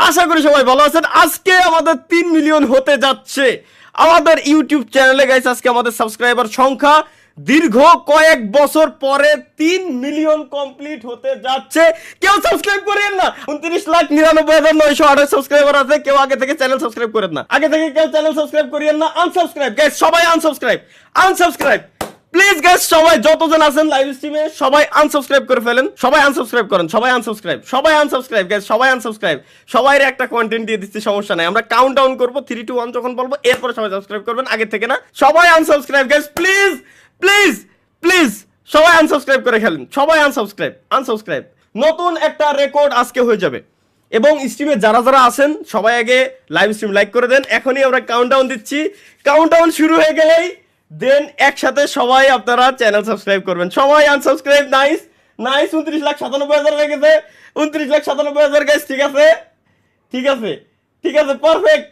আশা করি সবাই ভালো আছেন। আজকে আমাদের 3 মিলিয়ন হতে যাচ্ছে আমাদের ইউটিউব চ্যানেলে গাইস। আজকে আমাদের সাবস্ক্রাইবার সংখ্যা দীর্ঘ কয়েক বছর পরে 3 মিলিয়ন কমপ্লিট হতে যাচ্ছে। কেউ সাবস্ক্রাইব করেন না। 29,99,928 সাবস্ক্রাইবার আছে। কেউ আগে থেকে চ্যানেল সাবস্ক্রাইব করেন না। আগে থেকে কেউ চ্যানেল সাবস্ক্রাইব করেন না। আনসাবস্ক্রাইব গাইস, সবাই আনসাবস্ক্রাইব প্লিজ গাইস। সবাই যতজন আছেন লাইভ স্ট্রিমে সবাই আনসাবস্ক্রাইব করে ফেলেন। সবাই আনসাবস্ক্রাইব করেন। সবাই আনসাবস্ক্রাইব গাইস, সবাই আনসাবস্ক্রাইব। সবাইরে একটা কন্টেন্ট দিয়ে দিচ্ছি, সমস্যা নাই। আমরা কাউন্টডাউন করব 3 2 1 যখন বলবো এরপর সবাই সাবস্ক্রাইব করবেন, আগে থেকে না। সবাই unsubscribe guys, please please please সবাই আনসাবস্ক্রাইব করে খেলেন। সবাই আনসাবস্ক্রাইব। নতুন একটা রেকর্ড আজকে হয়ে যাবে। এবং স্ট্রিমে যারা যারা আছেন সবাই আগে লাইভ স্ট্রিম লাইক করে দেন। এখনই আমরা কাউন্টডাউন দিচ্ছি। কাউন্টডাউন শুরু হয়ে গেলেই দেন একসাথে সবাই আপনারা চ্যানেল সাবস্ক্রাইব করবেন। সবাই আনসাবস্ক্রাইব। নাইস 29,97,000 হয়ে গেছে। 29,97,000 গাইস। ঠিক আছে পারফেক্ট।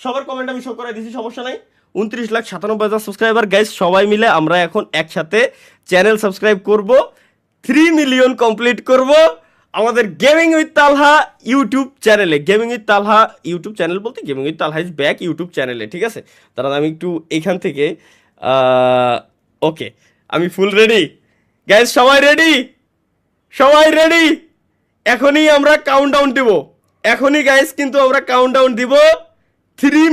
সবার কমেন্ট আমি শো করে দিছি, সমস্যা নাই। 29,97,000 সাবস্ক্রাইবার গাইস। সবাই মিলে আমরা এখন একসাথে চ্যানেল সাবস্ক্রাইব করব, 3 মিলিয়ন কমপ্লিট করব আমাদের গেমিং উইথ তালহা ইউটিউব চ্যানেলে। Gaming with Talha YouTube channel বলতে gaming with Talha is back YouTube চ্যানেলে, ঠিক আছে? তারা আমি একটু এখান থেকে ওকে, আমি ফুল রেডি গাইস। সবাই রেডি। এখনই আমরা কাউন্টডাউন দিব। এখনই গাইস কিন্তু আমরা কাউন্টডাউন দিব 3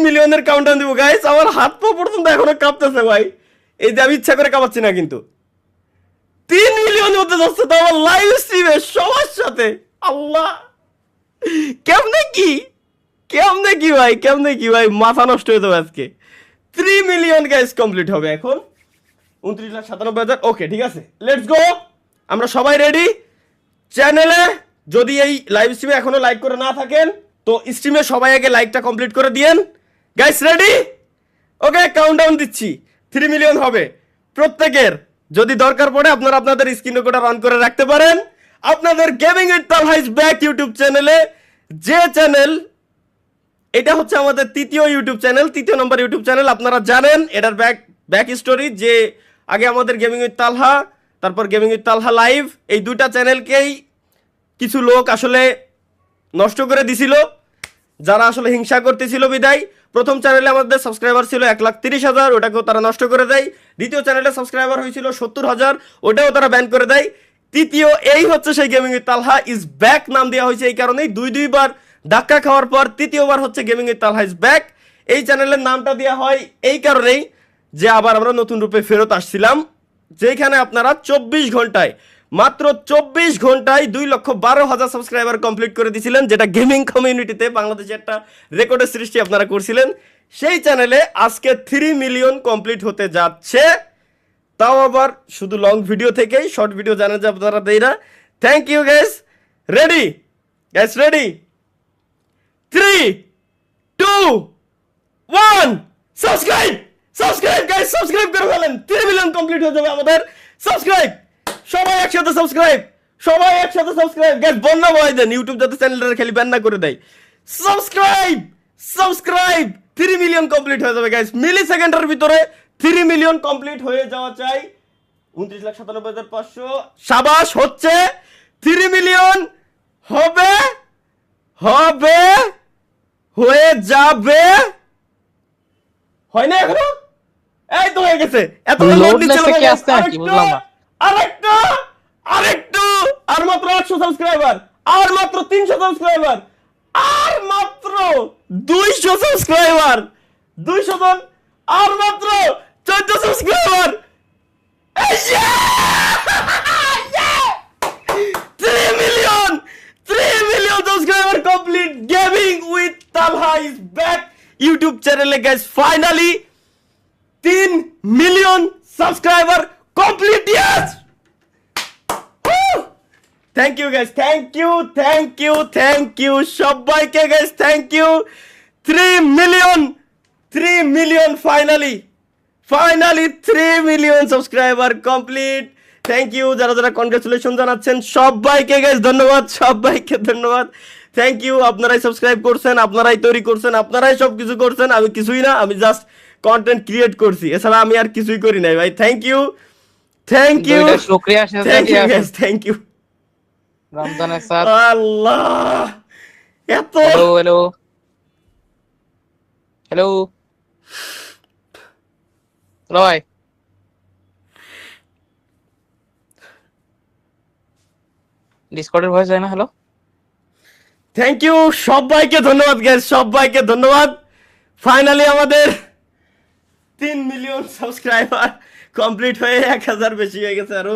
মিলিয়নের কাউন্টডাউন দিব গাইস। আমার হাত পা পর্যন্ত এখনো কাঁপতেছে ভাই। এই যে আমি ইচ্ছা করে কাঁপাচ্ছি না, কিন্তু 3 মিলিয়ন হতে যাচ্ছে তো আমার লাইভ স্ট্রিমে সবার সাথে। আল্লাহ, কেমনে কি ভাই, মাথা নষ্ট হয়ে যাবে আজকে। 3 মিলিয়ন গাইস কমপ্লিট হবে এখন। 29,97,000। ওকে, ঠিক আছে, লেটস গো। আমরা সবাই রেডি। চ্যানেলে যদি এই লাইভ স্ট্রিমে এখনো লাইক করে না থাকেন তো স্ট্রিমে সবাই আগে লাইকটা কমপ্লিট করে দিয়েন গাইস। রেডি? ওকে, কাউন্টডাউন দিচ্ছি। 3 মিলিয়ন হবে প্রত্যেকের। যদি দরকার পড়ে আপনারা আপনাদের স্ক্রিন রেকর্ডার অন করে রাখতে পারেন। আপনাদের gaming with Talha is back YouTube চ্যানেলে, যে চ্যানেল এটা হচ্ছে আমাদের তৃতীয় ইউটিউব চ্যানেল, 3 নম্বর ইউটিউব চ্যানেল। আপনারা জানেন এটার ব্যাক স্টোরি, যে আগে আমাদের গেমিং উইথ তালহা, তারপর গেমিং উইথ তালহা লাইভ, এই দুইটা চ্যানেলকেই কিছু লোক আসলে নষ্ট করে দিছিল, যারা আসলে হিংসা করতেছিল বিদায়। প্রথম চ্যানেলে আমাদের সাবস্ক্রাইবার ছিল 1,30,000, ওটাকেও তারা নষ্ট করে দেয়। দ্বিতীয় চ্যানেলে সাবস্ক্রাইবার হয়েছিল 70,000, ওটাও তারা ব্যান করে দেয়। তৃতীয় এই হচ্ছে সেই gaming with Talha is back নাম দেওয়া হয়েছে এই কারণেই। দুইবার ধাক্কা খাওয়ার পর তৃতীয়বার হচ্ছে gaming with Talha is back. এই চ্যানেলের নামটা দেওয়া হয় এই কারণেই যে আবার আমরা নতুন রূপে ফেরত আসছিলাম, যেখানে আপনারা 24 ঘন্টায়, মাত্র 24 ঘন্টায় 2,12,000 সাবস্ক্রাইবার কমপ্লিট করে দিয়েছিলেন, যেটা গেমিং কমিউনিটিতে বাংলাদেশে একটা রেকর্ডের সৃষ্টি আপনারা করছিলেন। সেই চ্যানেলে আজকে 3 মিলিয়ন কমপ্লিট হতে যাচ্ছে, তাও আবার শুধু লং ভিডিও থেকেই। শর্ট ভিডিও জানেন যে আপনারা দেই না। Thank you guys. Ready guys, ready? 3 2 1 subscribe guys, subscribe করে ফেলেন। 3 মিলিয়ন কমপ্লিট হয়ে যাবে আমাদের। সাবস্ক্রাইব, সবাই একসাথে সাবস্ক্রাইব গাইস। বন্যা ভয় দেন ইউটিউব যাতে চ্যানেলটা খালি ব্যান না করে দেয়। সাবস্ক্রাইব 3 মিলিয়ন কমপ্লিট হয়ে যাবে গাইস। মিলি সেকেন্ডের ভিতরে 3 মিলিয়ন কমপ্লিট হয়ে যাওয়া চাই। 29,97,500 শাবাশ, হচ্ছে 3 মিলিয়ন হবে হয়ে যাবে। হয় না এখনো? এই তো হয়ে গেছে। এত লোড নিচ্ছে আরেকটু আর মাত্র 800 সাবস্ক্রাইবার, আর মাত্র 300 সাবস্ক্রাইবার, আর মাত্র 200 সাবস্ক্রাইবার, 200 জন, আর মাত্র 14 subscriber. 3 million subscriber complete. Gaming with Talha is back YouTube চ্যানেলে guys. Finally 3 million subscriber complete. Yes, thank you guys, thank you সবাইকে guys, thank you. 3 million finally 3 million subscriber complete. Thank you যারা যারা congratulation জানাচ্ছেন সবাইকে guys, ধন্যবাদ, সবাইকে ধন্যবাদ। Thank you. আপনারাই সাবস্ক্রাইব করছেন, আপনারাই তৈরি করছেন, আপনারাই সবকিছু করছেন। আমি কিছুই না, আমি জাস্ট কন্টেন্ট ক্রিয়েট করছি, এছাড়া আমি আর কিছুই করি নাই ভাই। Thank you. শুকরিয়া। Thank you. রমজানের সাথ। আল্লাহ, এত হ্যালো হ্যালো হ্যালো হ্যালো ভাই, ডিসকর্ডের ভয়েস যায় না? হ্যালো। থ্যাংক ইউ, সবাইকে ধন্যবাদ গাইস, সবাইকে ধন্যবাদ। ফাইনালি আমাদের 3 মিলিয়ন সাবস্ক্রাইবার কমপ্লিট হয়ে 1,000 বেশি হয়ে গেছে আরো।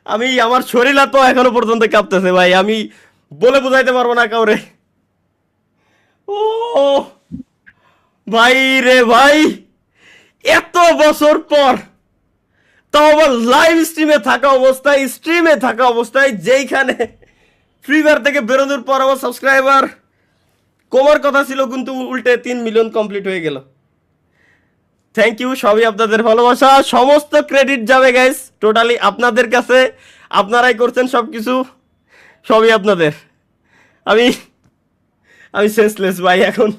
আমি আমার শরীর তো এখনো পর্যন্ত কাঁপতেছে ভাই, আমি বলে বোঝাইতে পারবো না কাউরে। ও ভাই রে ভাই, এত বছর পর, তাও আবার লাইভ স্ট্রিমে থাকা অবস্থায় যেইখানে ফ্রি ফায়ার থেকে বেরোনোর পর আমার সাবস্ক্রাইবার কমার কথা ছিল, কিন্তু উল্টে 3 মিলিয়ন কমপ্লিট হয়ে গেল। থ্যাংক ইউ, সবই আপনাদের ভালোবাসা, সমস্ত ক্রেডিট যাবে গাইস টোটালি আপনাদের কাছে, আপনারাই করছেন সব কিছু, সবই আপনাদের। আমি আমি সেন্সলেস ভাই, এখন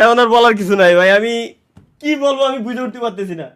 এখন আর বলার কিছু নাই ভাই, আমি কি বলবো আমি বুঝে উঠতে পারতেছি না।